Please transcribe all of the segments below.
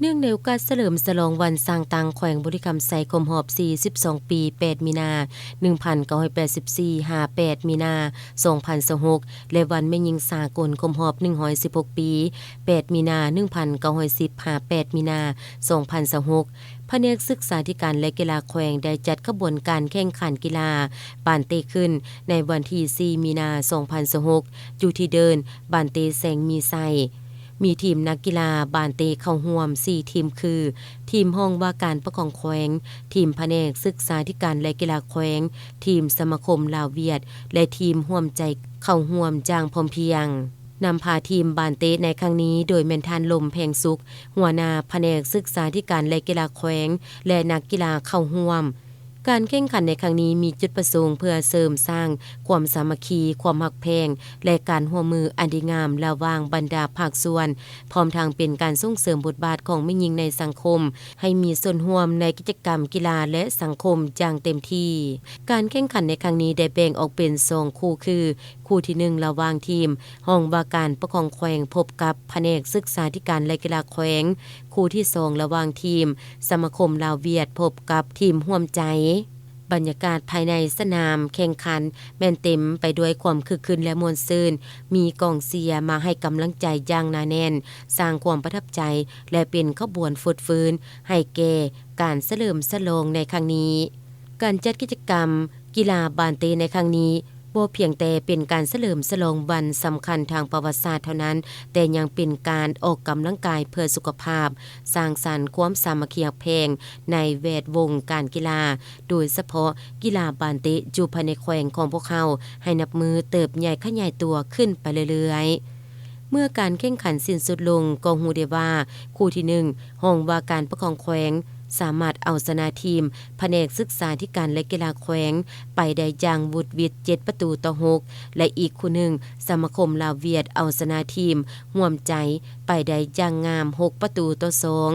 เนื่องในโอกาสเฉลิมฉลองวันสร้างตังแขวงบุรีรัมย์ไซคมรอบ42 ปี 8 มีนา 1984 58 มีนา 2026และวันแม่หญิงสากลคมรอบ116 ปี 8 มีนา 1910 58 มีนา 2026แผนกศึกษาธิการและกีฬาแขวงได้จัดขบวนการแข่งขันกีฬาบานเตขึ้นในวันที่ 4 มีนา 2026อยู่ที่เดินบานเตแสงมีไซมีทีมนักกีฬาบานเตเข้าร่วม4ทีมคือ ทีมห้องว่าการปกครองแขวงทีมแผนกศึกษาธิการและกีฬาแขวงทีมสมาคมลาวเวียดและทีมร่วมใจเข้าร่วมจางพร้อมเพรียงนำพาทีมบานเตในครั้งนี้โดยแม่นทานลมแพงสุขหัวหน้าแผนกศึกษาธิการและกีฬาแขวงและนักกีฬาเข้าร่วมการแข่งขันในครั้งนี้มีจุดประสงค์เพื่อเสริมสร้างความสามัคคีความหักแพงและการร่วมมืออันดีงามระหว่างบรรดาภาคส่วนพร้อมทางเป็นการส่งเสริมบทบาทของแม่หญิงในสังคมให้มีส่วนร่วมในกิจกรรมกีฬาและสังคมอย่างเต็มที่การแข่งขันในครั้งนี้ได้แบ่งออกเป็น2คู่คือคู่ที่1ระหว่างทีมห้องว่าการปกครองแขวงพบกับแผนกศึกษาธิการและกีฬาแขวงคู่ที่2ระหว่างทีมสมาคมลาวเวียดพบกับทีมร่วมใจบรรยากาศภายในสนามแข่งขันแม่นเต็มไปด้วยความคึกคืนและมวลซื่นมีกองเชียร์มาให้กำลังใจอย่างหนาแน่นสร้างความประทับใจและเป็นขบวนฟุดฟื้นให้แก่การเฉลิมฉลองในครั้งนี้การจัดกิจกรรมกีฬาบานเตในครั้งนี้บ่เพียงแต่เป็นการเฉลิมฉลองวันสำคัญทางประวัติศาสตร์เท่านั้นแต่ยังเป็นการออกกำลังกายเพื่อสุขภาพสร้างสรรค์ความสามัคคีแพงในแวดวงการกีฬาโดยเฉพาะกีฬาบานเตอยู่ภายในแขวงของพวกเขาให้นับมือเติบใหญ่ขยายตัวขึ้นไปเรื่อยๆเมื่อการแข่งขันสิ้นสุดลงก็ฮู้ได้ว่าคู่ที่1ห้องว่าการปกครองแขวงสามารถเอาชนะทีมแผนกศึกษาธิการและกีฬาแขวงไปได้อย่างวุดวิด7 ประตูต่อ 6และอีกคู่หนึ่งสมาคมลาวเวียดเอาชนะทีมร่วมใจไปได้อย่างงาม6 ประตูต่อ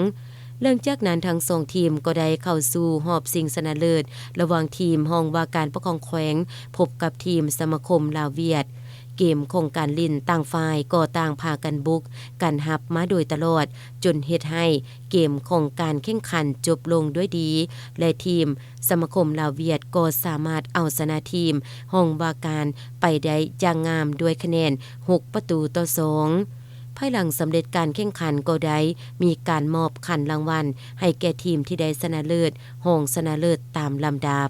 2เรื่องจากนั้นทั้ง2ทีมก็ได้เข้าสู่รอบชิงชนะเลิศระหว่างทีมห้องว่าการปกครองแขวงพบกับทีมสมาคมลาวเวียดเกมของการลิ่นต่างฝ่ายก็ต่างพากันบุกกันหับมาโดยตลอดจนเฮ็ดให้เกมของการแข่งขันจบลงด้วยดีและทีมสมาคมลาวเวียดก็สามารถเอาชนะทีมห้องว่าการไปได้อย่างงามด้วยคะแนน6 ประตูต่อ 2ภายหลังสำเร็จการแข่งขันก็ได้มีการมอบขันรางวัลให้แก่ทีมที่ได้ชนะเลิศห้องชนะเลิศตามลำดับ